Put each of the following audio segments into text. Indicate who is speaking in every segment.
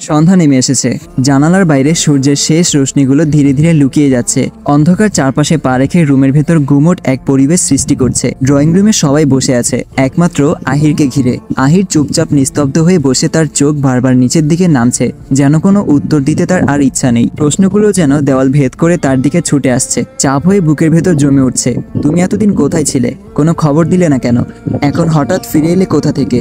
Speaker 1: সন্ধ্যা নেমে এসেছে। জানালার বাইরে সূর্যের শেষ রশ্মিগুলো ধীরে ধীরে লুকিয়ে যাচ্ছে। অন্ধকার চারপাশে পা রেখে রুমের ভেতর গুমোট এক পরিবেশ সৃষ্টি করছে। ড্রয়িং রুমে সবাই বসে আছে, একমাত্র আহিরকে ঘিরে। আহির চুপচাপ নিস্তব্ধ হয়ে বসে, তার চোখ বারবার নিচের দিকে নামছে, যেন কোনো উত্তর দিতে তার আর ইচ্ছা নেই। প্রশ্নগুলো যেন দেওয়াল ভেদ করে তার দিকে ছুটে আসছে, চাপ হয়ে বুকের ভেতর জমে উঠছে। তুমি এতদিন কোথায় ছিলে? কোনো খবর দিলে না কেন? এখন হঠাৎ ফিরে এলে কোথা থেকে?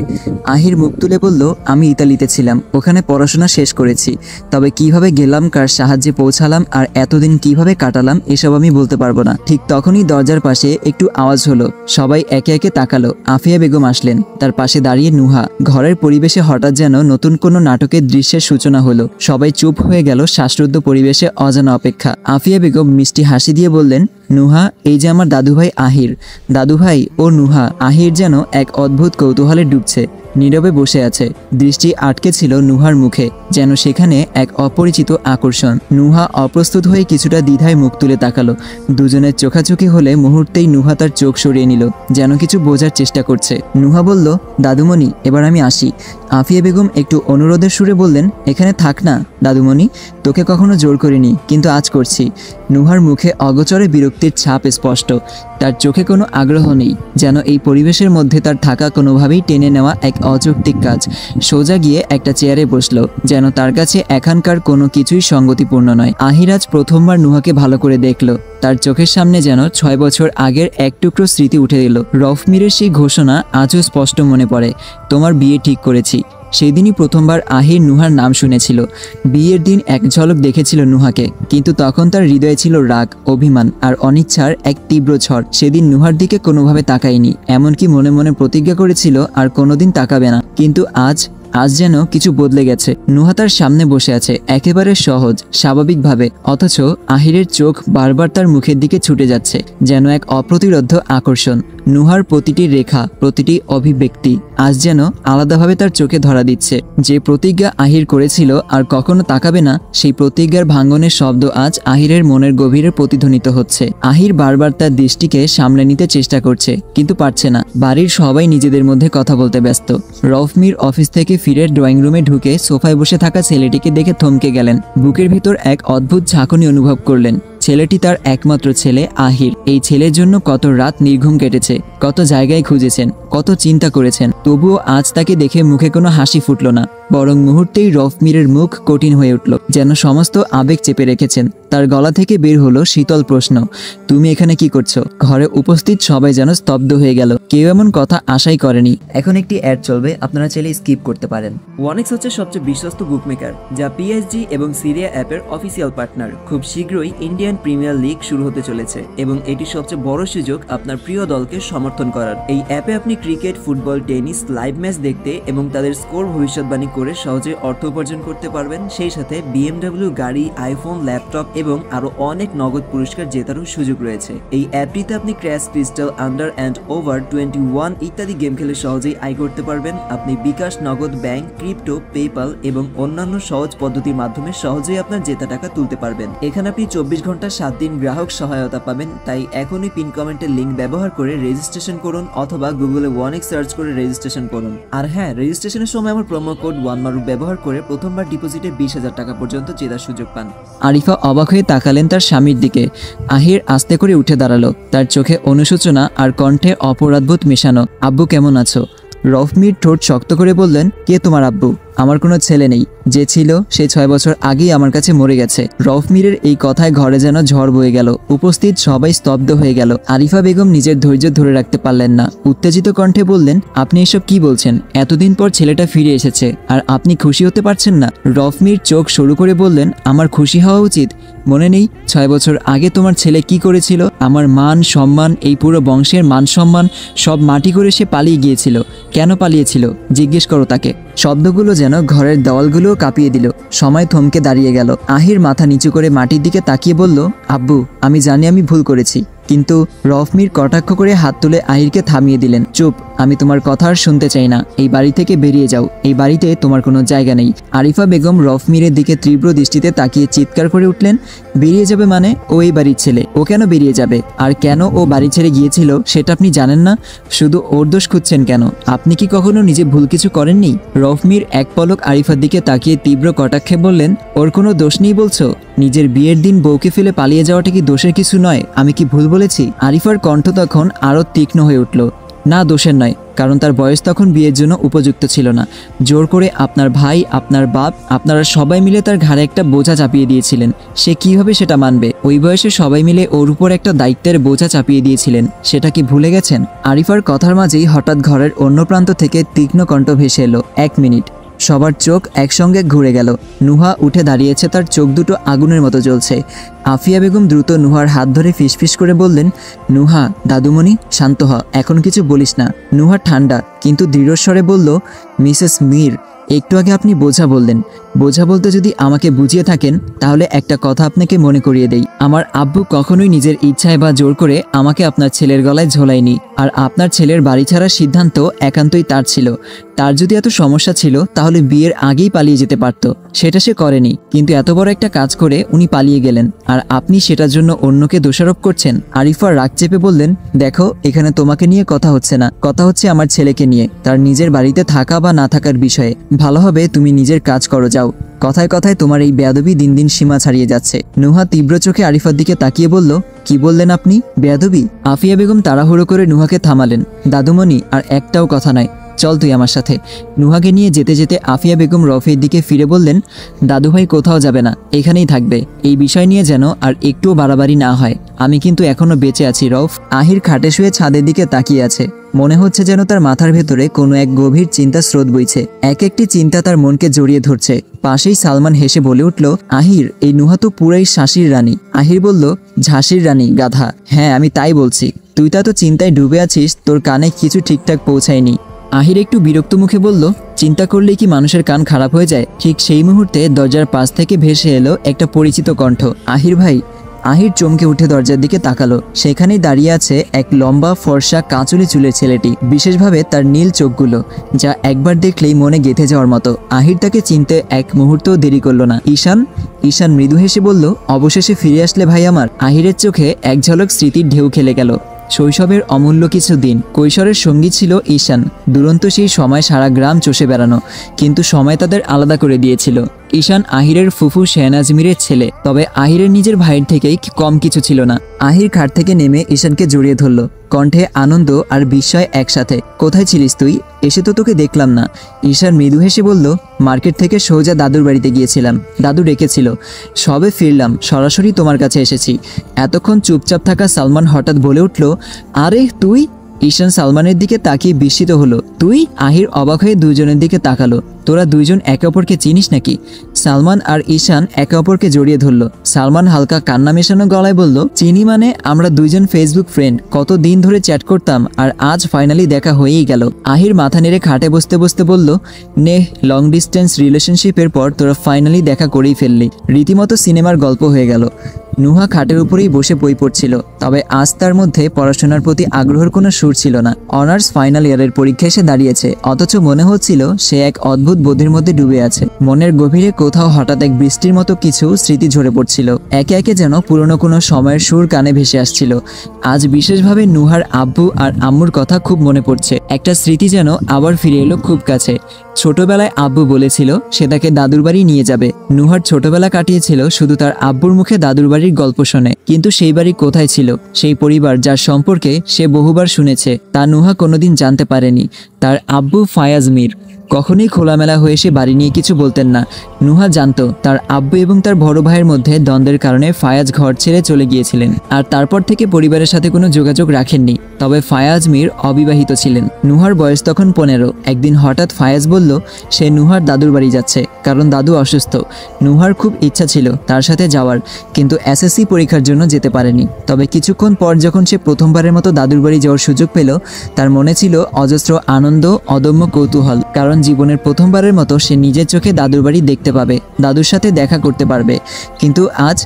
Speaker 1: আহির মুখ তুলে বলল, আমি ইতালিতে ছিলাম, ওখানে পড়াশোনা শেষ করেছি। তবে কিভাবে গেলাম, কার সাহায্যে পৌঁছালাম আর এতদিন কিভাবে কাটালাম, এসব আমি বলতে পারবো না। ঠিক তখনই দরজার পাশে একটু আওয়াজ হলো। সবাই একে একে তাকালো। আফিয়া বেগম আসলেন, তার পাশে দাঁড়িয়ে নুহা। ঘরের পরিবেশে হঠাৎ যেন নতুন কোনো নাটকের দৃশ্যের সূচনা হলো। সবাই চুপ হয়ে গেল, শ্বাসরুদ্ধ পরিবেশে, অজানা অপেক্ষা। আফিয়া বেগম মিষ্টি হাসি দিয়ে বললেন, নুহা, এই যে আমার দাদুভাই আহির। দাদুভাই ও নুহা। আহির যেন এক অদ্ভুত কৌতূহলে ডুবছে, নীরবে বসে আছে। দৃষ্টি আটকে ছিল নুহার মুখে, যেন সেখানে এক অপরিচিত আকর্ষণ। নুহা অপ্রস্তুত হয়ে কিছুটা দ্বিধায় মুখ তুলে তাকালো। দুজনের চোখাচোখি হলে মুহূর্তেই নুহা তার চোখ সরিয়ে নিল, যেন কিছু বোঝার চেষ্টা করছে। নুহা বলল, দাদুমণি, এবার আমি আসি। আফিয়া বেগম একটু অনুরোধের সুরে বললেন, এখানে থাক না দাদুমণি, তোকে কখনো জোর করিনি, কিন্তু আজ করছি। নুহার মুখে অগোচরে বিরক্তির ছাপ স্পষ্ট। তার চোখে কোনো আগ্রহ নেই, যেন এই পরিবেশের মধ্যে তার থাকা কোনোভাবেই টেনে নেওয়া এক অযৌক্তিক কাজ। সোজা গিয়ে একটা চেয়ারে বসলো, যেন তার কাছে এখানকার কোনো কিছুই সঙ্গতিপূর্ণ নয়। আহির আজ প্রথমবার নুহাকে ভালো করে দেখলো। তার চোখের সামনে যেন 6 বছর আগের এক টুকরো স্মৃতি উঠে এলো। রফমিরের সেই ঘোষণা আজও স্পষ্ট মনে পড়ে, তোমার বিয়ে ঠিক করেছি। সেই দিনই প্রথমবার আহির নুহার নাম শুনেছিল। বিয়ের দিন এক ঝলক দেখেছিল নুহাকে, কিন্তু তখন তার হৃদয়ে ছিল রাগ, অভিমান আর অনিচ্ছার এক তীব্র ঝড়। সেদিন নুহার দিকে কোনোভাবে তাকায়নি, এমনকি মনে মনে প্রতিজ্ঞা করেছিল আর কোনোদিন তাকাবে না। কিন্তু আজ যেন কিছু বদলে গেছে। নুহা তার সামনে বসে আছে, একেবারে সহজ, স্বাভাবিকভাবে, অথচ আহিরের চোখ বারবার তার মুখের দিকে ছুটে যাচ্ছে, যেন এক অপ্রতিরোধ্য আকর্ষণ। নুহার প্রতিটি রেখা, প্রতিটি অভিব্যক্তি আজ যেন আলাদাভাবে তার চোখে ধরা দিচ্ছে। যে প্রতিজ্ঞা আহির করেছিল আর কখনো তাকাবে না, সেই প্রতিজ্ঞার ভাঙ্গনের শব্দ আজ আহিরের মনের গভীরে প্রতিধ্বনিত হচ্ছে। আহির বারবার তার দৃষ্টিকে সামলে নিতে চেষ্টা করছে, কিন্তু পারছে না। বাড়ির সবাই নিজেদের মধ্যে কথা বলতে ব্যস্ত। রফমির অফিস থেকে ফিরে ড্রয়িং রুমে ঢুকে সোফায় বসে থাকা ছেলেটিকে দেখে থমকে গেলেন। বুকের ভিতর এক অদ্ভুত ঝাঁকুনি অনুভব করলেন। ছেলেটি তার একমাত্র ছেলে আহির। এই ছেলের জন্য কত রাত নির্ঘুম কেটেছে, কত জায়গায় খুঁজেছেন, কত চিন্তা করেছেন। তবুও আজ তাকে দেখে মুখে কোনো হাসি ফুটল না, বরং মুহূর্তেই রফমিরের মুখ কঠিন হয়ে উঠল, যেন সমস্ত আবেগ চেপে রেখেছেন। তার গলা থেকে বের হলো শীতল প্রশ্ন, তুমি এখানে কি করছো? ঘরে উপস্থিত সবাই যেন স্তব্ধ হয়ে গেল, কেউ এমন কথা আশাই করেনি। এখন একটি অ্যাড চলবে, আপনারা চাইলে স্কিপ করতে পারেন। ওয়ানেক্স হচ্ছে সবচেয়ে বিশ্বস্ত বুকমেকার, যা পিএসজি এবং সিরিয়া অ্যাপের অফিসিয়াল পার্টনার। খুব শীঘ্রই ইন্ডিয়ান প্রিমিয়ার লিগ শুরু হতে চলেছে এবং এটি সবচেয়ে বড় সুযোগ আপনার প্রিয় দলকে সমর্থন করার। এই অ্যাপে আপনি cricket, football, tennis live match দেখতে এবং তাদের স্কোর ভবিষ্যৎবাণী করে সহজে অর্থ উপার্জন করতে পারবেন। সেই সাথে বিএমডব্লিউ গাড়ি, আইফোন, ল্যাপটপ এবং আরো অনেক নগদ পুরস্কার জেতারও সুযোগ রয়েছে। এই অ্যাপটিতে আপনি crash, crystal, under and over 21 ইত্যাদি গেম খেলে সহজেই আয় করতে পারবেন। আপনি বিকাশ, নগদ, ব্যাংক, ক্রিপ্টো, পেপাল এবং অন্যান্য সহজ পদ্ধতির মাধ্যমে সহজেই আপনার জেতা টাকা তুলতে পারবেন। এখানে আপনি 24 ঘন্টা 7 দিন গ্রাহক সহায়তা পাবেন। তাই এখনই পিন কমেন্টের লিঙ্ক ব্যবহার করে রেজিস্ট্রেশন করুন, অথবা গুগলে ওয়ানেক্স সার্চ করে রেজিস্ট্রেশন করুন। আর হ্যাঁ, রেজিস্ট্রেশনের সময় আমার প্রোমো কোড ওয়ানমারুফ ব্যবহার করে প্রথমবার ডিপোজিটে 20,000 টাকা পর্যন্ত জেতার সুযোগ পান। আরিফা অবাক হয়ে তাকালেন তার স্বামীর দিকে। আহির আস্তে করে উঠে দাঁড়ালো, তার চোখে অনুশোচনা আর কণ্ঠে অপরাধবোধ মেশানো। আব্বু কেমন আছো? রফমির ঠোঁট শক্ত করে বললেন, কে তোমার আব্বু? আমার কোনো ছেলে নেই, যে ছিল সে 6 বছর আগেই আমার কাছে মরে গেছে। রফমিরের এই কথায় ঘরে যেন ঝড় বয়ে গেল। উপস্থিত সবাই স্তব্ধ হয়ে গেল। আরিফা বেগম নিজের ধৈর্য ধরে রাখতে পারলেন না, উত্তেজিত কণ্ঠে বললেন, আপনি এসব কি বলছেন? এতদিন পর ছেলেটা ফিরে এসেছে আর আপনি খুশি হতে পারছেন না? রফমির চোখ সরু করে বললেন, আমার খুশি হওয়া উচিত। মনে নেই 6 বছর আগে তোমার ছেলে কি করেছিল? আমার মান সম্মান, এই পুরো বংশের মান সম্মান সব মাটি করে সে পালিয়ে গিয়েছিল। কেন পালিয়েছিল জিজ্ঞেস করো তাকে। শব্দগুলো যেন ঘরের দেওয়ালগুলোও কাঁপিয়ে দিল। সময় থমকে দাঁড়িয়ে গেল। আহির মাথা নিচু করে মাটির দিকে তাকিয়ে বলল, আব্বু, আমি জানি আমি ভুল করেছি, কিন্তু রফমির কটাক্ষ করে হাত তুলে আহিরকে থামিয়ে দিলেন। চুপ, আমি তোমার কথা আর শুনতে চাই না। এই বাড়ি থেকে বেরিয়ে যাও, এই বাড়িতে তোমার কোনো জায়গা নেই। আরিফা বেগম রফ মিরের দিকে তীব্র দৃষ্টিতে তাকিয়ে চিৎকার করে উঠলেন, বেরিয়ে যাবে মানে? ও এই বাড়ির ছেলে, ও কেন বেরিয়ে যাবে? আর কেন ও বাড়ি ছেড়ে গিয়েছিল সেটা আপনি জানেন না? শুধু ওর দোষ খুঁজছেন কেন? আপনি কি কখনো নিজে ভুল কিছু করেননি? রফ মির এক পলক আরিফার দিকে তাকিয়ে তীব্র কটাক্ষে বললেন, ওর কোনো দোষ নেই বলছো? নিজের বিয়ের দিন বউকে ফেলে পালিয়ে যাওয়াটা কি দোষের কিছু নয়? আমি কি ভুল বলেছি? আরিফার কণ্ঠ তখন আরও তীক্ষ্ণ হয়ে উঠল। না, দোষের নয়, কারণ তার বয়স তখন বিয়ের জন্য উপযুক্ত ছিল না। জোর করে আপনার ভাই, আপনার বাপ, আপনারা সবাই মিলে তার ঘাড়ে একটা বোঝা চাপিয়ে দিয়েছিলেন। সে কিভাবে সেটা মানবে? ওই বয়সে সবাই মিলে ওর উপর একটা দায়িত্বের বোঝা চাপিয়ে দিয়েছিলেন, সেটা কি ভুলে গেছেন? আরিফার কথার মাঝেই হঠাৎ ঘরের অন্য প্রান্ত থেকে তীক্ষ্ণ কণ্ঠ ভেসে এলো, 1 মিনিট। সবার চোখ একসঙ্গে ঘুরে গেল। নুহা উঠে দাঁড়িয়েছে, তার চোখ দুটো আগুনের মতো জ্বলছে। আফিয়া বেগম দ্রুত নুহার হাত ধরে ফিসফিস করে বললেন, নুহা, দাদুমণি শান্ত হ, এখন কিছু বলিস না। নুহা ঠান্ডা কিন্তু দৃঢ়স্বরে বলল, মিসেস মীর, একটু আগে আপনি বোঝা বললেন। বোঝা বলতে যদি আমাকে বুঝিয়ে থাকেন তাহলে একটা কথা আপনাকে মনে করিয়ে দেই। আমার আব্বু কখনোই নিজের ইচ্ছায় বা জোর করে আমাকে আপনার ছেলের গলায় ঝোলায়নি। আর আপনার ছেলের বাড়ি ছাড়ার সিদ্ধান্ত একান্তই তার ছিল। তার যদি এত সমস্যা ছিল তাহলে বিয়ের আগেই পালিয়ে যেতে পারত, সেটা সে করেনি। কিন্তু এত বড় একটা কাজ করে উনি পালিয়ে গেলেন, আর আপনি সেটার জন্য অন্যকে দোষারোপ করছেন। আরিফা রাগ চেপে বললেন, দেখো, এখানে তোমাকে নিয়ে কথা হচ্ছে না, কথা হচ্ছে আমার ছেলেকে নিয়ে, তার নিজের বাড়িতে থাকা বা না থাকার বিষয়ে। ভালো হবে তুমি নিজের কাজ করো, যাও। কথায় কথায় তোমার এই বেয়াদবি দিন দিন সীমা ছাড়িয়ে যাচ্ছে। নুহা তীব্র চোখে আরিফার দিকে তাকিয়ে বলল, কি বললেন আপনি? বেয়াদবি? আফিয়া বেগম তাড়াহুড়ো করে নুহাকে থামালেন। দাদুমণি, আর একটাও কথা নাই, চল তুই আমার সাথে। নুহাকে নিয়ে যেতে যেতে আফিয়া বেগম রফের দিকে ফিরে বললেন, দাদুভাই কোথাও যাবে না, এখানেই থাকবে। এই বিষয় নিয়ে যেন আর একটুও বাড়াবাড়ি না হয়। আমি কিন্তু এখনো বেঁচে আছি রফ। আহির খাটে শুয়ে ছাদের দিকে তাকিয়ে আছে। মনে হচ্ছে যেন তার মাথার ভেতরে কোনো এক গভীর চিন্তা স্রোত বইছে। এক একটি চিন্তা তার মনকে জড়িয়ে ধরছে। পাশেই সালমান হেসে বলে উঠল, আহির, এই নুহা তো পুরাই শাসির রানী। আহির বলল, ঝাঁসির রানী গাধা। হ্যাঁ, আমি তাই বলছি। তুই তা তো চিন্তায় ডুবে আছিস, তোর কানে কিছু ঠিকঠাক পৌঁছায়নি। আহির একটু বিরক্ত মুখে বলল, চিন্তা করলেই কি মানুষের কান খারাপ হয়ে যায়? ঠিক সেই মুহূর্তে দরজার পাশ থেকে ভেসে এলো একটা পরিচিত কণ্ঠ, আহির ভাই। আহির চমকে উঠে দরজার দিকে তাকালো। সেখানেই দাঁড়িয়ে আছে এক লম্বা ফর্সা কাঁচুলি চুলের ছেলেটি, বিশেষভাবে তার নীল চোখগুলো, যা একবার দেখলেই মনে গেঁথে যাওয়ার মতো। আহির তাকে চিনতে এক মুহূর্তও দেরি করলো না। ঈশান? ঈশান মৃদু হেসে বলল, অবশেষে ফিরে আসলে ভাই আমার। আহিরের চোখে এক ঝলক স্মৃতির ঢেউ খেলে গেল। শৈশবের অমূল্য কিছু দিন। কৈশোরের সঙ্গী ছিল ঈশান। দুরন্ত সেই সময় সারা গ্রাম চষে বেড়ানো, কিন্তু সময় তাদের আলাদা করে দিয়েছিল। ঈশান আহিরের ফুফু শেহনাজ মীরের ছেলে, তবে আহিরের নিজের ভাইয়ের থেকেই কম কিছু ছিল না। আহির খাট থেকে নেমে ঈশানকে জড়িয়ে ধরল, কণ্ঠে আনন্দ আর বিস্ময় একসাথে। কোথায় ছিলিস তুই? এসে তো তোকে দেখলাম না। ঈশান মৃদু হেসে বলল, মার্কেট থেকে সোজা দাদুর বাড়িতে গিয়েছিলাম, দাদু ডেকেছিল, সবে ফিরলাম, সরাসরি তোমার কাছে এসেছি। এতক্ষণ চুপচাপ থাকা সালমান হঠাৎ বলে উঠল, আরে তুই? ঈশান সালমানের দিকে তাকিয়ে বিস্মিত হলো। তুই? আহির অবাক হয়ে দুইজনের দিকে তাকালো। তোরা দুইজন একে অপরকে চিনিস নাকি? সালমান আর ঈশান একে অপরকে জড়িয়ে ধরলো। সালমান হালকা কান্না মেশানো গলায় বলল, চিনি মানে? আমরা দুইজন ফেসবুক ফ্রেন্ড, কত দিন ধরে চ্যাট করতাম, আর আজ ফাইনালি দেখা হয়েই গেল। আহির মাথা নেড়ে খাটে বসতে বসতে বলল, নে, লং ডিস্টেন্স রিলেশনশিপের পর তোরা ফাইনালি দেখা করেই ফেললি। রীতিমতো সিনেমার গল্প হয়ে গেল। নুহা খাটের উপরেই বসে বই পড়ছিল, তবে আজ তার মধ্যে পড়াশোনার প্রতি আগ্রহের কোনো সুর ছিল না। অনার্স ফাইনাল ইয়ারের পরীক্ষা এসে দাঁড়িয়েছে, অথচ মনে হচ্ছিল সে এক অদ্ভুত বোধের মধ্যে ডুবে আছে। মনের গভীরে কোথাও হঠাৎ এক বৃষ্টির মতো কিছু স্মৃতি ঝরে পড়ছিল। একে একে যেন পুরনো কোনো সময়ের সুর কানে ভেসে আসছিল। আজ বিশেষভাবে নুহার আব্বু আর আম্মুর কথা খুব মনে পড়ছে। একটা স্মৃতি যেন আবার ফিরে এলো খুব কাছে। ছোটবেলায় আব্বু বলেছিল সে তাকে দাদুর বাড়ি নিয়ে যাবে। নুহার ছোটবেলা কাটিয়েছিল শুধু তার আব্বুর মুখে দাদুর বাড়ির গল্প শুনে। কিন্তু সেই বাড়ি কোথায় ছিল? সেই পরিবার যার সম্পর্কে সে বহুবার শুনেছে, তা নুহা কোনোদিন জানতে পারেনি। তার আব্বু ফায়াজ মীর কখনোই খোলামেলা হয়ে সে বাড়ি নিয়ে কিছু বলতেন না। নুহা জানতো তার আব্বু এবং তার বড় ভাইয়ের মধ্যে দ্বন্দ্বের কারণে ফায়াজ ঘর ছেড়ে চলে গিয়েছিলেন, আর তারপর থেকে পরিবারের সাথে কোনো যোগাযোগ রাখেননি। তবে ফায়াজ মীর অবিবাহিত ছিলেন। নুহার বয়স তখন 15। একদিন হঠাৎ ফায়াজ বলল সে নুহার দাদুর বাড়ি যাচ্ছে, কারণ দাদু অসুস্থ। নুহার খুব ইচ্ছা ছিল তার সাথে যাওয়ার, কিন্তু এসএসসি পরীক্ষার জন্য যেতে পারেনি। তবে কিছুক্ষণ পর যখন সে প্রথমবারের মতো দাদুর বাড়ি যাওয়ার সুযোগ পেল, তার মনে ছিল অজস্র আনন্দ, অদম্য কৌতূহল। কারণ জীবনের প্রথমবারের মতো সে নিজের চোখে দাদুর বাড়ি দেখতে পাবে, দাদুর সাথে দেখা করতে পারবে। কিন্তু আজ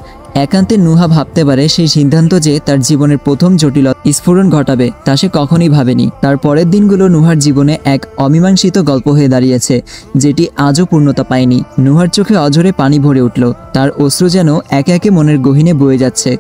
Speaker 1: একান্তে নুহা ভাবতে পারে সেই সিদ্ধান্ত যে তার জীবনের প্রথম জটিলতা স্ফুরণ ঘটাবে তা সে কখনোই ভাবেনি। তার পরের দিনগুলো নুহার জীবনে এক অমীমাংসিত গল্প হয়ে দাঁড়িয়েছে, যেটি আজও পূর্ণতা পায়নি। নুহার চোখে অঝরে পানি ভরে উঠল, তার অশ্রু যেন একে একে মনের গহীনে বয়ে যাচ্ছে।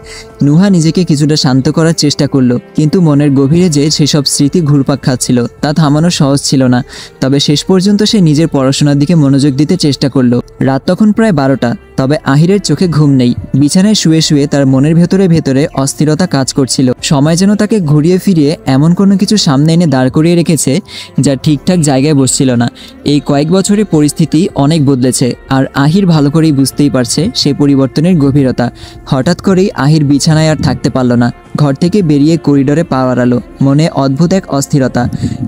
Speaker 1: নুহা নিজেকে কিছুটা শান্ত করার চেষ্টা করলো, কিন্তু মনের গভীরে যে সেসব স্মৃতি ঘুরপাক খাচ্ছিল তা থামানো সহজ ছিল না। তবে শেষ পর্যন্ত সে নিজের পড়াশোনার দিকে মনোযোগ দিতে চেষ্টা করলো। রাত তখন প্রায় 12টা, তবে আহিরের চোখে ঘুম নেই। বিছানায় শুয়ে শুয়ে তার মনের ভেতরে ভেতরে অস্থিরতা কাজ করছিল। সময় যেন তাকে ঘুরিয়ে ফিরিয়ে এমন কোনো কিছু সামনে এনে দাঁড় করিয়ে রেখেছে যা ঠিকঠাক জায়গায় বসছিল না। এই কয়েক বছরে পরিস্থিতি অনেক বদলেছে, আর আহির ভালো করেই বুঝতেই পারছে সেই পরিবর্তনের গভীরতা। হঠাৎ করেই আহির বিছানায় আর থাকতে পারল না। ঘর থেকে বেরিয়ে করিডোরে পা বাড়ালো, মনে অদ্ভুত এক অস্থিরতা।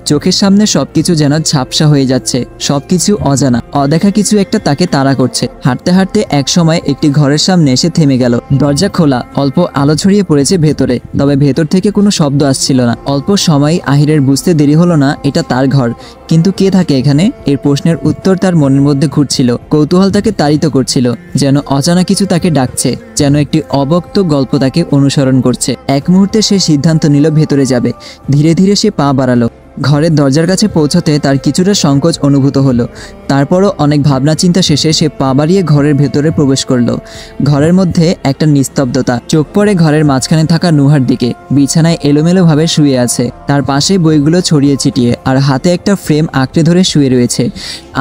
Speaker 1: চোখের সামনে সবকিছু যেন ঝাপসা হয়ে যাচ্ছে, সবকিছু অজানা, অদেখা কিছু একটা তাকে তাড়া করছে। হাঁটতে হাঁটতে এক সময় একটি ঘরের সামনে এসে থেমে গেল। দরজা খোলা, অল্প আলো ছড়িয়ে পড়েছে ভেতরে, তবে ভেতর থেকে কোনো শব্দ আসছিল না। অল্প সময় আহিরের বুঝতে দেরি হলো না এটা তার ঘর, কিন্তু কে থাকে এখানে? এর প্রশ্নের উত্তর তার মনের মধ্যে ঘুরছিল। কৌতূহল তাকে তাড়িত করছিল, যেন অজানা কিছু তাকে ডাকছে, যেন একটি অব্যক্ত গল্প তাকে অনুসরণ করছে। এক মুহূর্তে সে সিদ্ধান্ত নিল ভেতরে যাবে। ধীরে ধীরে সে পা বাড়ালো। ঘরের দরজার কাছে পৌঁছতে তার কিছুটা সংকোচ অনুভূত হলো। তারপরও অনেক ভাবনা চিন্তা শেষে সে পা বাড়িয়ে ঘরের ভেতরে প্রবেশ করলো। ঘরের মধ্যে একটা নিস্তব্ধতা। চোখ পড়ে ঘরের মাঝখানে থাকা নুহার দিকে। বিছানায় এলোমেলোভাবে শুয়ে আছে, তার পাশে বইগুলো ছড়িয়ে ছিটিয়ে, আর হাতে একটা ফ্রেম আঁকড়ে ধরে শুয়ে রয়েছে।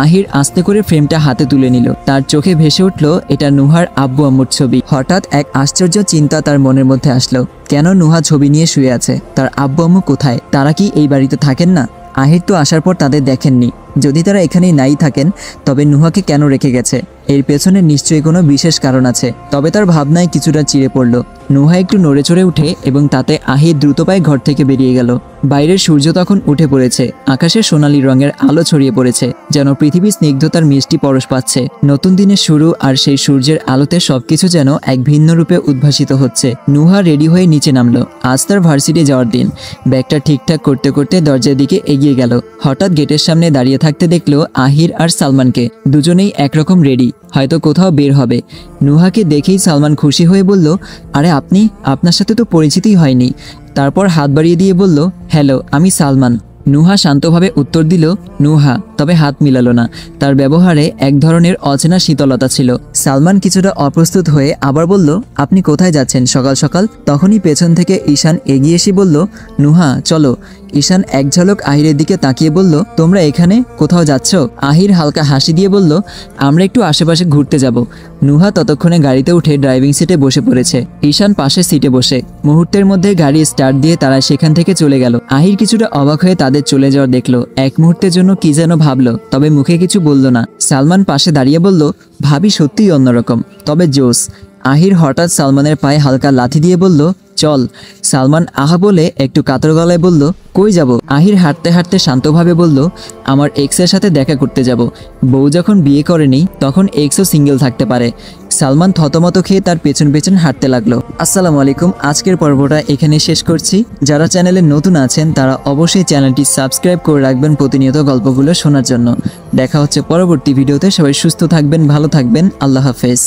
Speaker 1: আহির আস্তে করে ফ্রেমটা হাতে তুলে নিল। তার চোখে ভেসে উঠল এটা নুহার আব্বু আম্মুর ছবি। হঠাৎ এক আশ্চর্য চিন্তা তার মনের মধ্যে আসলো। কেন নুহা ছবি নিয়ে শুয়ে আছে? তার আব্বু আম্মু কোথায়? তারা কি এই বাড়িতে থাকেন না? আহির তো আসার পর তাদের দেখেননি। যদি তারা এখানেই নাই থাকেন, তবে নুহাকে কেন রেখে গেছে? এর পেছনে নিশ্চয়ই কোনো বিশেষ কারণ আছে। তবে তার ভাবনায় কিছুটা চিড়ে পড়ল। নুহা একটু নড়ে চড়ে উঠে এবং তাতে আহির দ্রুত পায়ে ঘর থেকে বেরিয়ে গেল। বাইরের সূর্য তখন উঠে পড়েছে, আকাশে সোনালী রঙের আলো ছড়িয়ে পড়েছে, যেন পৃথিবী স্নিগ্ধতার মিষ্টি পরশ পাচ্ছে। নতুন দিনের শুরু, আর সেই সূর্যের আলোতে সবকিছু যেন এক ভিন্ন রূপে উদ্ভাসিত হচ্ছে। নুহা রেডি হয়ে নিচে নামলো। আজ তার ভার্সিটি যাওয়ার দিন। ব্যাগটা ঠিকঠাক করতে করতে দরজার দিকে এগিয়ে গেল। হঠাৎ গেটের সামনে দাঁড়িয়ে থাকতে দেখলো আহির আর সালমানকে। দুজনেই একরকম রেডি, হয়তো কোথাও বের হবে। নুহাকে দেখেই সালমান খুশি হয়ে বলল, আরে আপনি, আপনার সাথে তো পরিচিতই হয়নি। তারপর হাত বাড়িয়ে দিয়ে বলল, হ্যালো, আমি সালমান। নুহা শান্তভাবে উত্তর দিল, নুহা, তবে হাত মিলালো না। তার ব্যবহারে এক ধরনের অচেনা শীতলতা ছিল। সালমান কিছুটা অপ্রস্তুত হয়ে আবার বলল, আপনি কোথায় যাচ্ছেন সকাল সকাল? তখনই পেছন থেকে ঈশান এগিয়ে এসে বলল, নুহা চলো। ঈশান এক ঝলক আহিরের দিকে তাকিয়ে বলল, তোমরা এখানে কোথাও যাচ্ছ? আহির হালকা হাসি দিয়ে বলল, আমরা একটু আশেপাশে ঘুরতে যাব। নুহা ততক্ষণে গাড়িতে উঠে ড্রাইভিং সিটে বসে পড়েছে। ঈশান পাশে সিটে বসে। মুহূর্তের মধ্যে গাড়ি স্টার্ট দিয়ে তারা সেখান থেকে চলে গেল। আহির কিছুটা অবাক হয়ে তাদের চলে যাওয়া দেখলো। এক মুহূর্তের জন্য কি যেন ভাবলো, তবে মুখে কিছু বলল না। সালমান পাশে দাঁড়িয়ে বলল, ভাবি সত্যিই অন্যরকম, তবে জোস। আহির হঠাৎ সালমানের পায়ে হালকা লাথি দিয়ে বলল, চল। সালমান আহা বলে একটু কাতর গলায় বলল, কই যাব? আহির হাঁটতে হাঁটতে শান্তভাবে বলল, আমার এক্সের সাথে দেখা করতে যাব। বউ যখন বিয়ে করেনি তখন এক্সও সিঙ্গেল থাকতে পারে। সালমান থতমত খেয়ে তার পেছন পেছন হাঁটতে লাগলো। আসসালামু আলাইকুম, আজকের পর্বটা এখানে শেষ করছি। যারা চ্যানেলে নতুন আছেন তারা অবশ্যই চ্যানেলটি সাবস্ক্রাইব করে রাখবেন প্রতিনিয়ত গল্পগুলো শোনার জন্য। দেখা হচ্ছে পরবর্তী ভিডিওতে। সবাই সুস্থ থাকবেন, ভালো থাকবেন। আল্লাহ হাফেজ।